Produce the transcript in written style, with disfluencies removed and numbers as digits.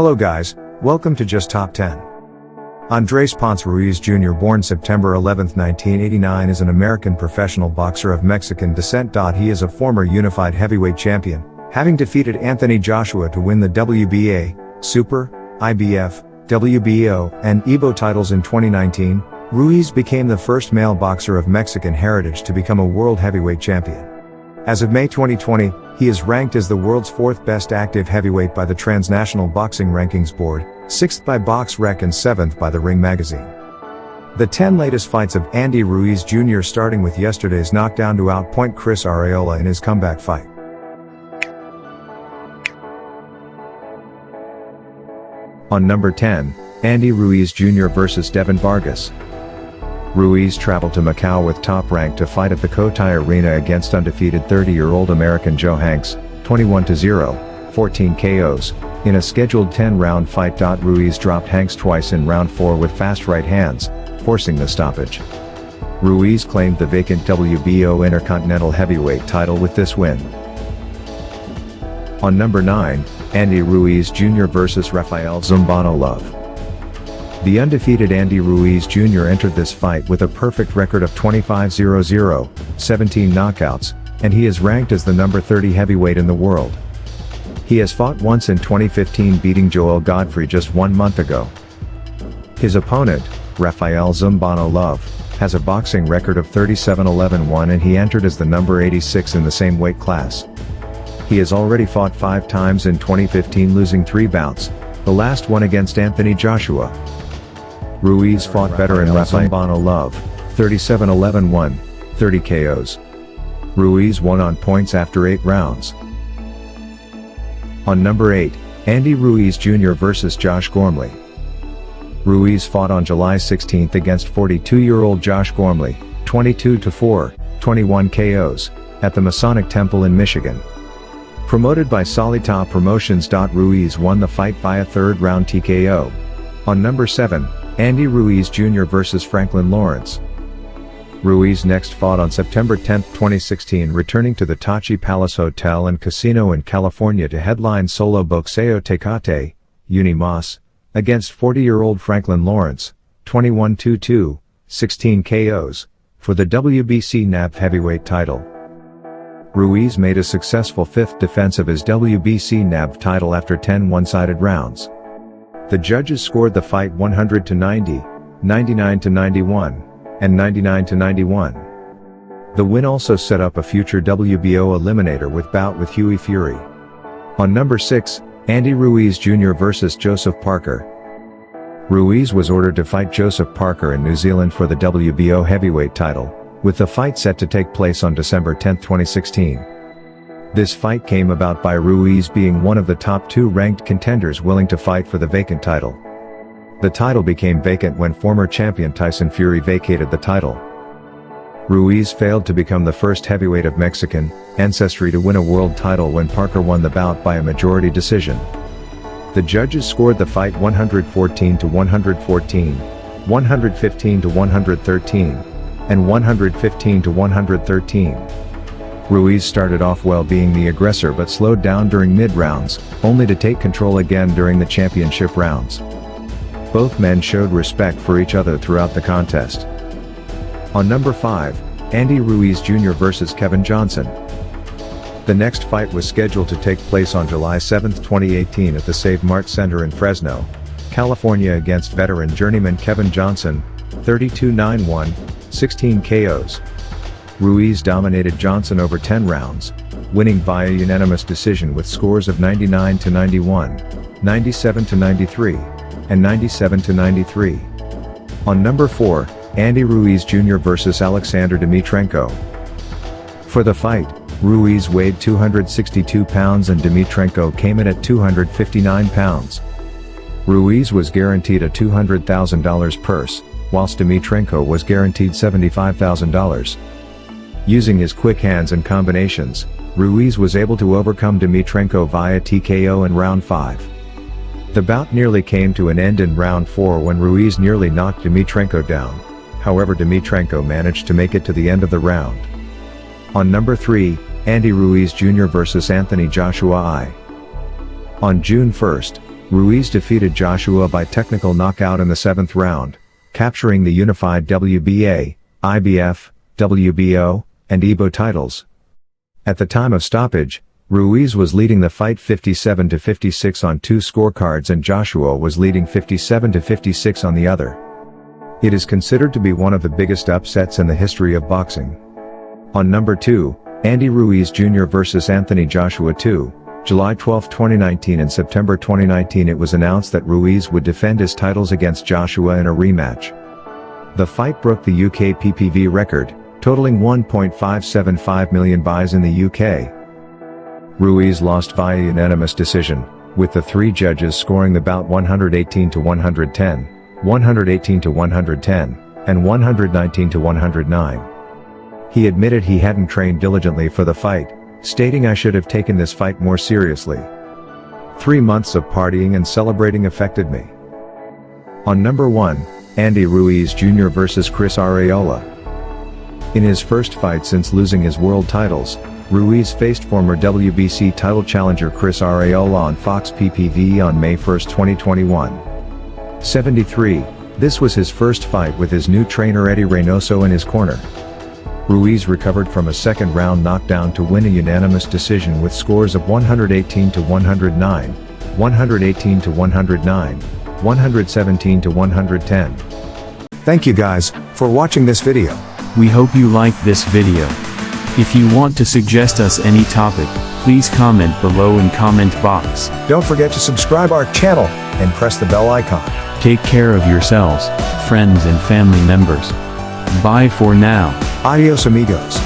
Hello guys, welcome to Just Top 10. Andres Ponce Ruiz Jr. born September 11, 1989 is an American professional boxer of Mexican descent. He is a former unified heavyweight champion, having defeated Anthony Joshua to win the WBA, Super, IBF, WBO, and EVO titles in 2019. Ruiz became the first male boxer of Mexican heritage to become a world heavyweight champion. As of May 2020, he is ranked as the world's 4th best active heavyweight by the Transnational Boxing Rankings Board, 6th by BoxRec and 7th by the Ring magazine. The 10 latest fights of Andy Ruiz Jr. starting with yesterday's knockdown to outpoint Chris Arreola in his comeback fight. On number 10, Andy Ruiz Jr. vs. DEVIN VARGAS. Ruiz traveled to Macau with Top Rank to fight at the Cotai Arena against undefeated 30-year-old American Joe Hanks, 21-0, 14 KOs, in a scheduled 10-round fight. Ruiz dropped Hanks twice in round 4 with fast right hands, forcing the stoppage. Ruiz claimed the vacant WBO Intercontinental Heavyweight title with this win. On number 9, Andy Ruiz Jr. vs. RAPHAEL ZUMBANO Love. The undefeated Andy Ruiz Jr. entered this fight with a perfect record of 25-0-0, 17 knockouts, and he is ranked as the number 30 heavyweight in the world. He has fought once in 2015, beating Joel Godfrey just 1 month ago. His opponent, RAPHAEL ZUMBANO Love, has a boxing record of 37-11-1 and he entered as the number 86 in the same weight class. He has already fought 5 times in 2015, losing 3 bouts, the last one against Anthony Joshua. Ruiz fought veteran RAPHAEL ZUMBANO Love, 37-11-1, 30 KOs. Ruiz won on points after 8 rounds. On number 8, Andy Ruiz Jr. vs. Josh Gormley. Ruiz fought on July 16 against 42-year-old Josh Gormley, 22-4, 21 KOs, at the Masonic Temple in Michigan. Promoted by Solita Promotions. Ruiz won the fight via 3rd round TKO. On number 7, Andy Ruiz Jr. vs. Franklin Lawrence. Ruiz next fought on September 10, 2016, returning to the Tachi Palace Hotel and Casino in California to headline Solo Boxeo Tecate, Unimas, against 40-year-old Franklin Lawrence, 21-2, 16 KOs, for the WBC NAB heavyweight title. Ruiz made a successful 5th defense of his WBC NAB title after 10 one-sided rounds. The judges scored the fight 100-90, 99-91, and 99-91. The win also set up a future WBO eliminator with bout with Hughie Fury. On number 6, Andy Ruiz Jr. vs. Joseph Parker. Ruiz was ordered to fight Joseph Parker in New Zealand for the WBO heavyweight title, with the fight set to take place on December 10, 2016. This fight came about by Ruiz being one of the top 2 ranked contenders willing to fight for the vacant title. The title became vacant when former champion Tyson Fury vacated the title. Ruiz failed to become the first heavyweight of Mexican ancestry to win a world title when Parker won the bout by a majority decision. The judges scored the fight 114-114, 115-113, and 115-113. Ruiz started off well being the aggressor but slowed down during mid-rounds, only to take control again during the championship rounds. Both men showed respect for each other throughout the contest. On number 5, Andy Ruiz Jr. vs. Kevin Johnson. The next fight was scheduled to take place on July 7, 2018 at the Save Mart Center in Fresno, California against veteran journeyman Kevin Johnson, 32-9-1, 16 KOs. Ruiz dominated Johnson over 10 rounds, winning via unanimous decision with scores of 99-91, 97-93, and 97-93. On number 4, Andy Ruiz Jr. vs. Alexander Dimitrenko. For the fight, Ruiz weighed 262 pounds and Dimitrenko came in at 259 pounds. Ruiz was guaranteed a $200,000 purse, whilst Dimitrenko was guaranteed $75,000. Using his quick hands and combinations, Ruiz was able to overcome Dimitrenko via TKO in round 5. The bout nearly came to an end in round 4 when Ruiz nearly knocked Dimitrenko down, however Dimitrenko managed to make it to the end of the round. On number 3, Andy Ruiz Jr. vs. Anthony Joshua I. On June 1, Ruiz defeated Joshua by technical knockout in the 7th round, capturing the unified WBA, IBF, WBO, and EBO titles. At the time of stoppage, Ruiz was leading the fight 57-56 on 2 scorecards and Joshua was leading 57-56 on the other. It is considered to be one of the biggest upsets in the history of boxing. On number 2, Andy Ruiz Jr. vs. Anthony Joshua 2, July 12, 2019 and September 2019 it was announced that Ruiz would defend his titles against Joshua in a rematch. The fight broke the UK PPV record, totaling 1.575 million buys in the UK. Ruiz lost via unanimous decision, with the 3 judges scoring the bout 118-110, 118-110, and 119-109. He admitted he hadn't trained diligently for the fight, stating, "I should have taken this fight more seriously. 3 months of partying and celebrating affected me." On number 1, Andy Ruiz Jr. vs. Chris Arreola. In his first fight since losing his world titles, Ruiz faced former WBC title challenger Chris Arreola on Fox PPV on May 1, 2021. 73, this was his first fight with his new trainer Eddie Reynoso in his corner. Ruiz recovered from a second-round knockdown to win a unanimous decision with scores of 118-109, 118-109, 117-110. Thank you guys for watching this video. We hope you liked this video. If you want to suggest us any topic, please comment below in comment box. Don't forget to subscribe our channel and press the bell icon. Take care of yourselves, friends and family members. Bye for now. Adios amigos.